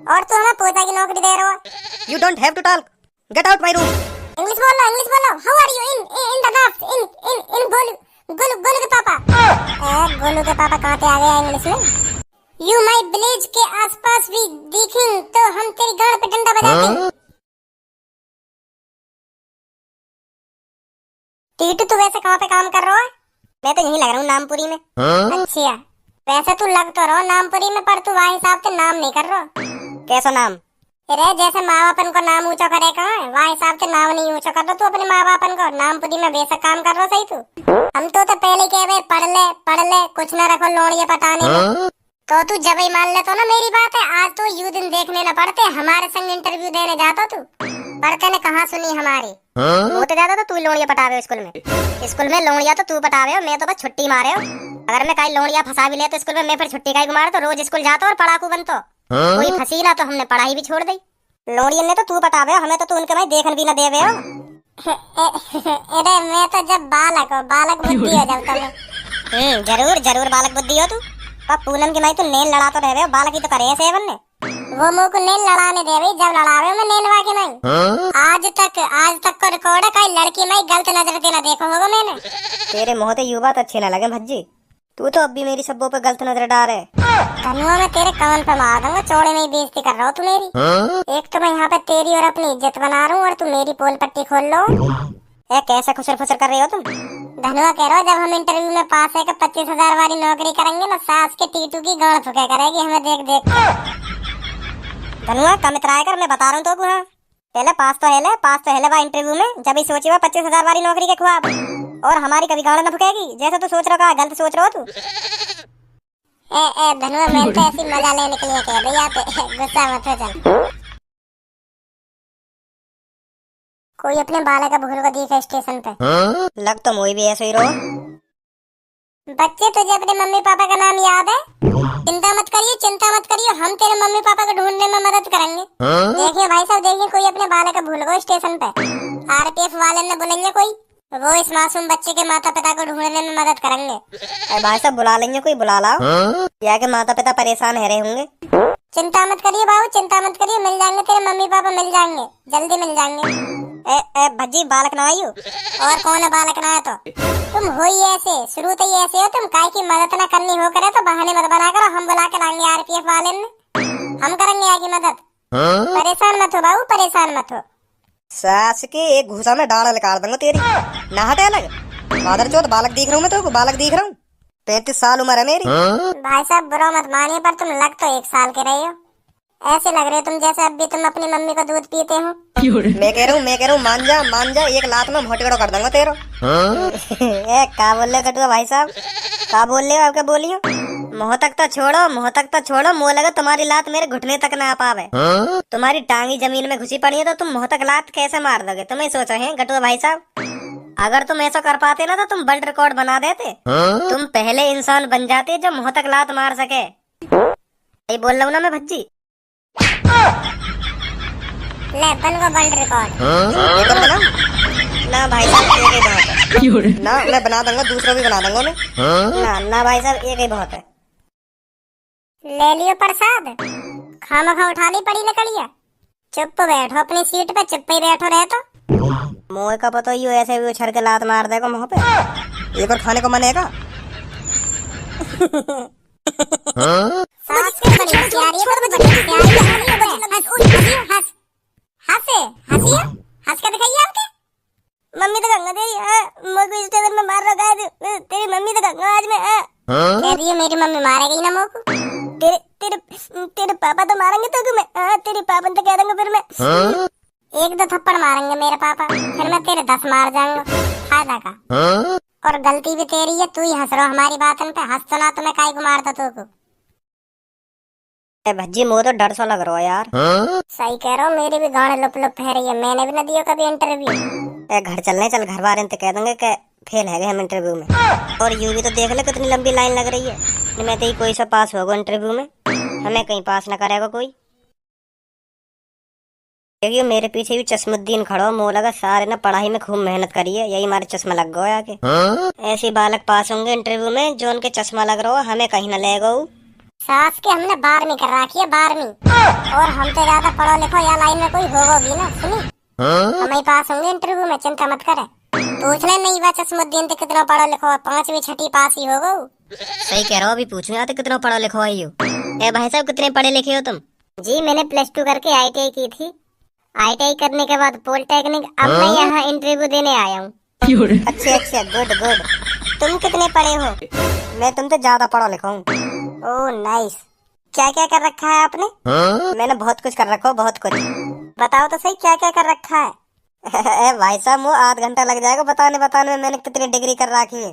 और तू हमें पोता की नौकरी दे रहा हो। You don't have to talk. Get out my room. English बोलो, इंग्लिश बोलो। How are you in the north इन गोलू के पापा। गोलू के पापा कहाँ पे आ गया इंग्लिश में। यू माय विलेज के आसपास भी दिखें तो हम तेरी गाड़ पे डंडा बजाते। टीटू तू वैसे कहाँ पे काम कर रहा है। मैं तो यहीं लग रहा हूँ नामपुरी में। अच्छा वैसे तू लग तो रहो नामपुरी में, पर तू वहाँ हिसाब से नाम नहीं कर रहा। कैसा नाम? अरे जैसे माँ बापन को नाम ऊंचा करे कहाँ है, वहाँ हिसाब से नाम नहीं ऊंचा कर दो तू अपने माँ बापन को। नामपुरी में बेशक काम कर रहा सही तू। हम तो पहले कह रहे पढ़ ले कुछ न रखो लोड़िए पटाने में। तो तू जब ही मान ले तो ना मेरी बात है। आज तो यू दिन देखने न पड़ते, हमारे संग इंटरव्यू देने जाता तू। पढ़ते ने कहाँ सुनी हमारी। वो तो ज्यादा तो तू लोड़िया पटावे स्कूल में लोड़िया तो तू पटावे हो, मैं तो बस छुट्टी मारे हो। अगर मैं कहीं लोड़िया फंसा भी ले तो स्कूल में, मैं फिर छुट्टी का ही घुमा तो रोज स्कूल जाता और पढ़ाकू बनतो। कोई फंसी ना तो हमने पढ़ाई भी छोड़ दी। लोड़ियन ने तो तू पटावे हो, हमें तो तू उनके भाई देखन भी न देवे हो। अरे मैं तो जब बालक बुद्धि हो जब तुम्हें। जरूर बालक बुद्धि हो तू। पर पूनम की माई तू नेल लड़ा तो रहे हो, बालक ही तो करे सेवन ने। वो मुंह को नेल लड़ाने दे भाई, जब लड़ावे मैं नेलवा के नहीं। आज तक को रिकॉर्ड है कई लड़की में गलत नजर देना देखो होगा मैंने। तेरे मुंह ते युवा तो अच्छे न लगे भज्जी, तू तो अब भी मेरी सब्बों पे गलत नजर डाल रहे। धनुआ मैं तेरे कान पे मार दूंगा, चौड़े में ही बेइज्जती कर रहा हो तू मेरी। एक तो मैं यहाँ पे तेरी और अपनी इज्जत बना रहा हूँ और तू मेरी पोल पट्टी खोल लो। कैसे खुसर फुसर कर रही हो तुम। धनुआ कह रहा हो जब हम इंटरव्यू में पास है 25,000 वाली नौकरी करेंगे ना, सास के टीटू की गांड फुके करेगी हमें देख देख के। धनुआ कम इतराया कर, मैं बता रहा हूँ तो पहले पास तो हेले बा इंटरव्यू में, जब ही सोची 25,000 वाली नौकरी के ख्वाब, और हमारी कभी गांड न फुकेगी जैसे तू सोच रहा गलत सोच रहा हो तू। धनुआ मैं तो ऐसी मजा लेने के लिए कह रही है, गुस्सा मत हो चल। कोई अपने बालक का भूल को दिखा स्टेशन पे। लग तो मोई भी ऐसे ही रहो। बच्चे तुझे अपने मम्मी पापा का नाम याद है? चिंता मत करिए हम तेरे मम्मी पापा को ढूंढने में मदद करेंगे। देखिए भाई साहब देखिए, कोई अपने बालक का भूल को स्टेशन पे, आरपीएफ वाले ने बुलाएंगे कोई, वो इस मासूम बच्चे के माता पिता को ढूंढने में मदद करेंगे। भाई साहब बुला लेंगे, कोई बुला लाओ, या के माता पिता परेशान है रहे होंगे। चिंता मत करिए बाबू, चिंता मत करिए, मिल जाएंगे तेरे मम्मी पापा, मिल जाएंगे, जल्दी मिल जाएंगे। भज्जी बालक ना आयु। और कौन है बालक ना है तो? तुम हो ही ऐसे, शुरू तो ही ऐसे हो तुम। काय की मदद ना करनी हो करे तो बहाने मत बना करो, हम बुला के लाएंगे आरपीएफ वाले ने, हम करेंगे आगे मदद। परेशान मत हो बाबू, परेशान मत हो। सास के एक घुसा में डाल निकाल दूंगा तेरी। ना हटे अलग मादर चौथ, बालक दिख रहा हूँ मैं तो, बालक दिख रहा हूँ। 35 साल उम्र है मेरी। भाई साहब बुरा मत मानिए, पर तुम लग तो 1 साल के रहे हो। ऐसे लग रहे हो तुम जैसे अब भी तुम अपनी मम्मी का दूध पीते हो। मैं कह रहा हूँ मान जा, एक लात में भोटगड़ो कर दूंगा तेरो। क्या बोल रहे कटुआ भाई साहब, क्या बोल रहे हो? आपका बोलियो मुँह तक तो छोड़ो, मुँह लगा तुम्हारी लात मेरे घुटने तक ना आ पावे। तुम्हारी टांगी जमीन में घुसी पड़ी है तो तुम मुँह तक लात कैसे मार दोगे? तुम्हें सोचो है कटुआ भाई साहब, अगर तुम ऐसा कर पाते ना तो तुम वर्ल्ड रिकॉर्ड बना देते। तुम पहले इंसान बन जाते जो मुँह तक लात मार सके। यही बोल रहा हूँ ना मैं भज्जी। ले बन को वर्ल्ड रिकॉर्ड। ना भाई साहब एक ही बहुत है। ना मैं बना दूंगा, दूसरा भी बना दूंगा मैं। ना भाई साहब एक ही बहुत है। ले लियो प्रसाद, खामखा उठा ली पड़ी लकड़िया। चुप बैठो अपनी सीट पे, चुप ही बैठो रहे तो। मोह का पता ही ऐसे भी उछल के लात मार देगा मुँह पे। एक और खाने को मनेगा। सास के बड़ी होशियारी है, बड़ी होशियारी है। हंस के दिखाइए आपके। मम्मी तो गंगा तेरी मुझको स्टेशन में मार रखा है। तेरी मम्मी तो गंगा आज में कह रही है मेरी मम्मी मारेगी ना मोको। तेरे पापा तो मारेंगे तो मैं तेरी पापा तो कह देंगे फिर मैं। 1-2 थप्पड़ मारेंगे मेरे पापा, फिर मैं तेरे 10 मार जाऊंगा। फायदा का। और गलती भी तेरी है, तू ही हंस रहा हमारी बातन पे। हंस तो ना तो मैं काहे को मारता तू को। भज्जी मुझे तो डर सा लग रहा है यार। सही कह रहा हूँ, मेरी भी गांड लुप लुप है रही है। मैंने भी ना दिया कभी इंटरव्यू। घर चलने चल, घर वाले कह देंगे कि फेल है हम इंटरव्यू में। और यू भी तो देख ले कितनी लंबी लाइन लग रही है। मैं तो ही कोई सा पास होगा इंटरव्यू में, हमें कहीं पास ना करेगा कोई। देखिए मेरे पीछे भी चश्मुद्दीन खड़ा हो, मोह लगा सारे ना पढ़ाई में खूब मेहनत करी है, यही हमारे चश्मा लग गया आके। ऐसे बालक पास होंगे इंटरव्यू में जो उनके चश्मा लग रहा हो, हमें कहीं ना लेगा। सास के हमने 12वीं कर रखी है, 12वीं। और हम तो ज्यादा पढ़ो लिखो या लाइन में कोई होगा भी ना, सुनी। हम ही पास होंगे इंटरव्यू में, चिंता मत करे। पूछ ले नहीं बा चश्मुद्दीन तो कितना पढ़ो लिखो, 5वीं 6वीं पास ही होगा। सही कह रहे हो, अभी पूछूंगा तो कितना पढ़ो लिखो आई हो। ए भाई साहब, कितने पढ़े लिखे हो तुम? जी मैंने +2 करके ITI की थी। ITI करने के बाद पॉलिटेक्निक, अब मैं यहाँ इंटरव्यू देने आया हूँ। अच्छा, गुड गुड। तुम कितने पढ़े हो? मैं तुमसे ज्यादा पढ़ा लिखा हूँ। Oh nice. क्या क्या कर रखा है आपने? मैंने बहुत कुछ कर रखा हो, बहुत कुछ। बताओ तो सही, क्या क्या कर रखा है? ए भाई साहब, वो आध घंटा लग जाएगा बताने में मैंने कितनी डिग्री कर रखी है।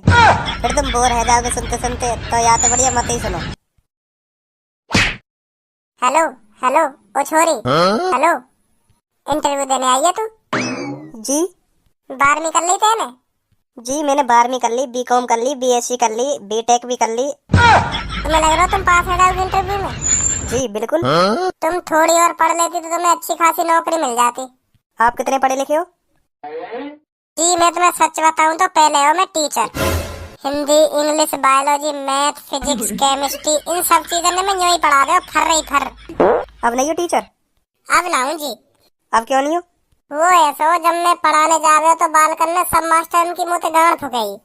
फिर तुम बोर हो जाओगे सुनते सुनते, तो या तो बढ़िया मत ही सुनो। हेलो हेलो ओ छोरी, हेलो, इंटरव्यू देने आई है तू? जी 12वीं कर ली तेने? जी मैंने 12वीं कर ली, BCom कर ली, BSc कर ली, BTech भी कर ली। तुम्हें लग रहा है तुम पास हो जाओगे इंटरव्यू में? जी बिल्कुल। तुम थोड़ी और पढ़ लेती तो तुम्हें अच्छी खासी नौकरी मिल जाती। आप कितने पढ़े लिखे हो? जी मैं तुम्हें सच बताऊं तो पहले हो मैं teacher. Hindi, English, biology, math, physics, chemistry, इन सब चीजों में मैं यूं ही पढ़ा रहे हो, फर रही फर। अब नहीं हो टीचर? अब ना हूं जी। अब क्यों नहीं हो? वो ऐसा हो, जब मैं पढ़ाने जा रहे हो तो बालकन में सब मास्टर की मुंह पे गांड फुकाई।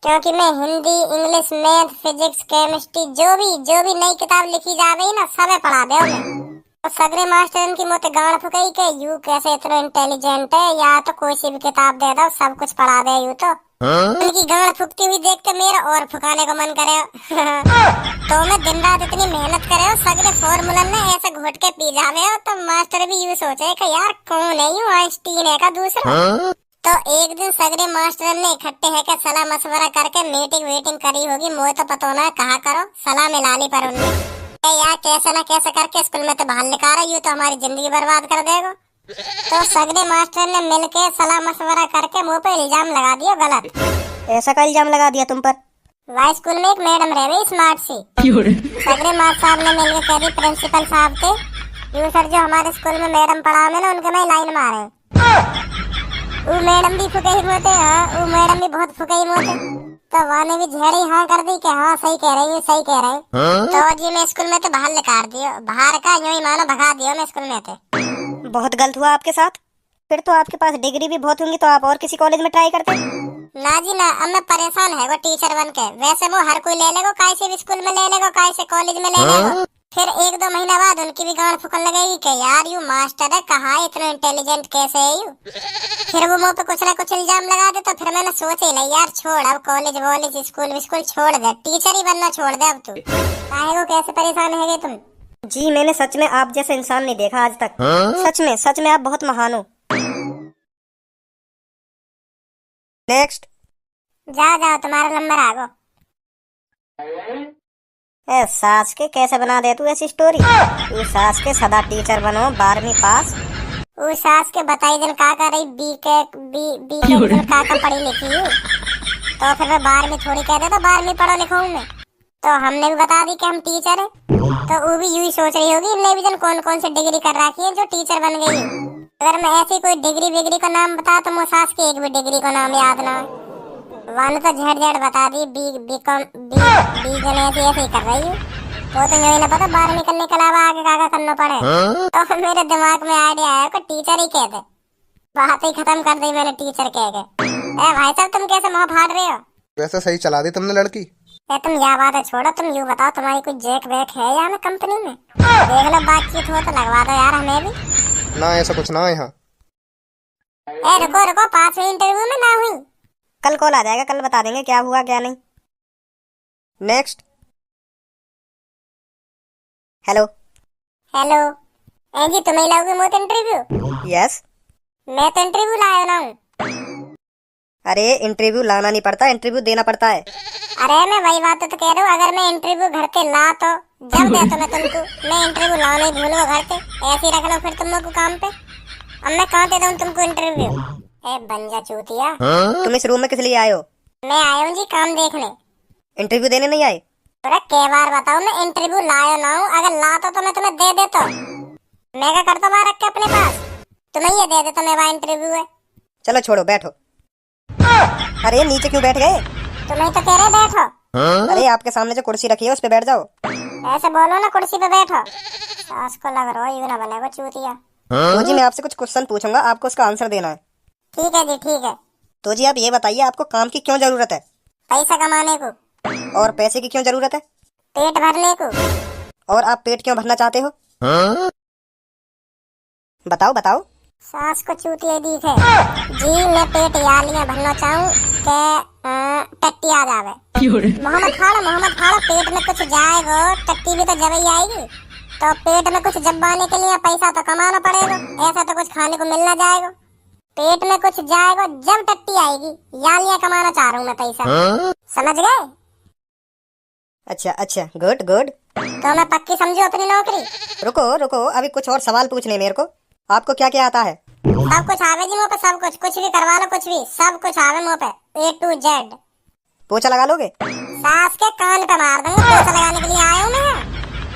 क्योंकि मैं Hindi, English, math, physics, chemistry, जो भी नई किताब लिखी जा रही ना, सब पढ़ा दे मैं। तो सगरे मास्टर की मुंह पे गांड फुकाई के यू कैसे इतना इंटेलिजेंट है, या तो कोई सी भी किताब दे दो सब कुछ पढ़ा दे यू तो। उनकी गांड फुकती हुई देख के मेरा और फुकाने को मन करे। तो मैं दिन रात इतनी मेहनत करे हो, सगरे फॉर्मूला ने ऐसे घोट के पी जावे हो, तो मास्टर भी यू सोचे कि यार कौन है यू, आइंस्टीन है का दूसरा। तो एक दिन सगरे मास्टर ने इकट्ठे है के सलाह मशवरा करके मीटिंग करी होगी, मुझे तो पता ना कहा करो, सलाह मिला ली पर उनने यार कैसे ना कैसे करके स्कूल में तो बाहर निकाला, यू तो हमारी जिंदगी बर्बाद कर देगा। तो सगरे मास्टर ने मिलके सलाह मशवरा करके मुंह पे इल्जाम लगा दिया गलत। ऐसा का इल्जाम लगा दिया तुम पर? वह स्कूल में एक मैडम रह गई स्मार्ट सी। सगरे मास्टर साहब ने मिलकर कह दी प्रिंसिपल साहब थे, यू सर जो हमारे स्कूल में मैडम पढ़ा में ना, उनके में लाइन मारे। वो मैडम भी फुकई मोते, हाँ वो मैडम भी बहुत फुकई मोते। तो वाने भी झेड़ी हाँ कर दी कि हाँ सही कह रही है, सही कह रहे हैं। तो जी मैं स्कूल में तो बाहर निकाल दियो, बाहर का यूं ही मानो भगा दियो मैं स्कूल में थे। बहुत गलत हुआ आपके साथ। फिर तो आपके पास डिग्री भी बहुत होंगी, तो आप और किसी कॉलेज में ट्राई करते। ना जी ना, अब मैं परेशान है वो टीचर बन के। वैसे वो हर कोई ले लेगो, काहे से भी स्कूल में ले लेगो, काहे से कॉलेज में ले लेगो। फिर 1-2 महीना बाद उनकी भी गांड फुकन लगेगी कि यार यू मास्टर है, कहाँ इतना इंटेलिजेंट कैसे है यू। फिर वो मुंह पे कुछ ना कुछ इल्जाम लगा दे। तो फिर मैंने सोचा ही नहीं यार छोड़, अब कॉलेज वॉलेज स्कूल छोड़ दे, टीचर ही बनना छोड़ दे अब तू। काहे को कैसे परेशान है तुम? जी मैंने सच में आप जैसे इंसान नहीं देखा आज तक। सच में आप बहुत महान हो। नेक्स्ट। जाओ तुम्हारा नंबर आ गो। ए सास के कैसे बना दे तू ऐसी स्टोरी? तू सास के सदा टीचर बनो, 12वीं पास। वो सास के बताई दिन का कर रही, बी के का पढ़ी लिखी हूँ। तो फिर मैं 12वीं थोड़ी कह दे, तो 12वीं पढ़ो लिखो हूँ मैं। तो हमने भी बता दी कि हम टीचर है। तो वो भी यूं ही सोच रही होगी इनने भी जन कौन से डिग्री कर रखी है जो टीचर बन गई है। अगर मैं ऐसी कोई डिग्री का नाम बता तो मुझे सास की एक भी डिग्री का नाम याद ना है। वन तो झट बता दी, बी जन ऐसी कर रही हूँ। वो तो नहीं ना पता 12वीं करने के अलावा आगे क्या करना पड़े। तो मेरे दिमाग में आइडिया आया कि टीचर ही कह दे। बात ही खत्म कर दी मैंने टीचर कह के। भाई साहब तुम कैसे मुँह फाड़ रहे हो? वैसे सही चला दी तुमने लड़की। तुम यह बात है छोड़ो, तुम यूँ बताओ तुम्हारी कोई जेक वेक है यहाँ में कंपनी में? देख लो बातचीत हो तो लगवा दो यार हमें भी। ना ऐसा कुछ ना है यहाँ। रुको 5वीं इंटरव्यू में ना हुई। कल कॉल आ जाएगा, कल बता देंगे क्या हुआ क्या नहीं। नेक्स्ट। हेलो जी तुम्हें लाओगे मोत इंटरव्यू? यस। मैं तो इंटरव्यू लाया ना हूँ। अरे इंटरव्यू लाना नहीं पड़ता, इंटरव्यू देना पड़ता है। अरे मैं वही बात तो कह रहा हूँ, अगर मैं इंटरव्यू घर पे ला तो जब दे तो मैं तुमको, मैं इंटरव्यू ला नहीं भूलूंगा घर पे, ऐसे ही रख लो फिर तुम लोग को काम पे। अब मैं कहाँ दे दूँ तुमको इंटरव्यू? बंजा चूतिया। तुम इस रूम में किस लिए आए हो? मैं आया हूँ जी काम देखने। इंटरव्यू देने नहीं आए? अरे कई बार बताओ मैं इंटरव्यू लाया ना हूँ, अगर लाता तो मैं तुम्हें दे देता। मैं क्या करता बाहर रख के अपने पास, तुम्हें ये दे देता मैं वहाँ इंटरव्यू है। चलो छोड़ो बैठो। अरे नीचे क्यों बैठ गए? तुम्हें तो कह रहे बैठो। अरे आपके सामने जो कुर्सी रखी है उस पे बैठ जाओ। ऐसे बोलो ना, कुर्सी पे बैठो। सास को लग रहा है यू ना बनेगा चूतिया। तो जी मैं आपसे कुछ क्वेश्चन पूछूंगा, आपको उसका आंसर देना है। ठीक है जी, ठीक है। तो जी आप ये बताइए, आपको काम की क्यों जरूरत है? पैसा कमाने को। और पैसे की क्यों जरूरत है? पेट भरने को। और आप पेट क्यों भरना चाहते हो? बताओ बताओ। सास को चूतिया दिखे जी, मैं पेट यालियां भरना चाहूँ के टट्टी आ जावे। मोहम्मद खाड़ा पेट में कुछ जाएगा, टट्टी भी तो जब ही आएगी। तो पेट में कुछ जबाने के लिए पैसा तो कमाना पड़ेगा, ऐसा तो कुछ खाने को मिलना जाएगा। पेट में कुछ जाएगा जब टट्टी आएगी, यालियां कमाना चाह रहा हूँ मैं पैसा। समझ गए? अच्छा अच्छा, गुड गुड। तो मैं पक्की समझू अपनी नौकरी। रुको रुको, अभी कुछ और सवाल पूछने मेरे को। आपको क्या क्या आता है? सब कुछ आवे जी मुँह पे, सब कुछ, कुछ भी करवा लो, कुछ भी, सब कुछ आवे मुँह पे, A to Z। पोछा लगा लोगे? सास के कान पे मार दूंगा। पोछा लगाने के लिए आया हूँ मैं,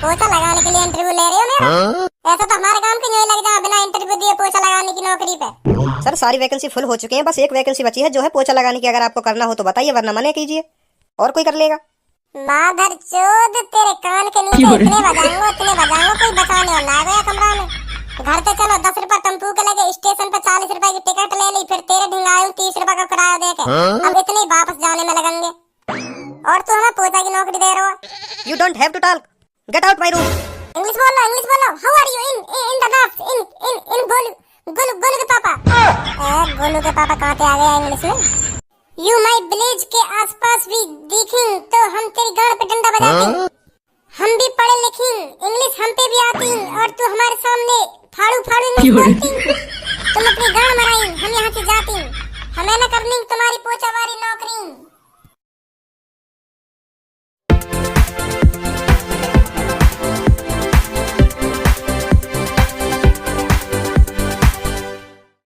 पोछा लगाने के लिए इंटरव्यू ले रही हो मेरा? ऐसा तो हमारे काम की नहीं लग जाए बिना इंटरव्यू दिए पोछा लगाने की नौकरी पे। सर सारी वैकेंसी फुल हो चुकी है, बस एक वैकेंसी बची है जो है पोछा लगाने की। अगर आपको करना हो तो बताइए, वरना मना कीजिए, और कोई कर लेगा। माधर चोद, तेरे कान के नीचे इतने बजाऊंगा कोई बचाने वाला आ गया कमरा में। घर पे चलो, 10 रुपए टेम्पू के लगे, स्टेशन पे 40 रुपए की टिकट ले ली, फिर तेरे ढिंगायूं 30 रुपए का किराया दे के अब इतने ही वापस जाने में लगेंगे, और तू हमें पोछा की नौकरी दे रहा हो। You don't have to talk, get out my room. English बोलो। How are you in the box in Golu के पापा। गोलू के पापा कहाँ पे आ गया इंग्लिश में? यू माय विलेज के आसपास भी दिखें तो हम तेरी गाड़ पे डंडा बजाते। हम भी पढ़े लिखे, इंग्लिश हम पे भी आती, और तू हमारे सामने फाड़ू इंग्लिश बोलती। तुम अपनी गाड़ मराई, हम यहाँ से जाती, हमें न करनी तुम्हारी पोछा वाली नौकरी।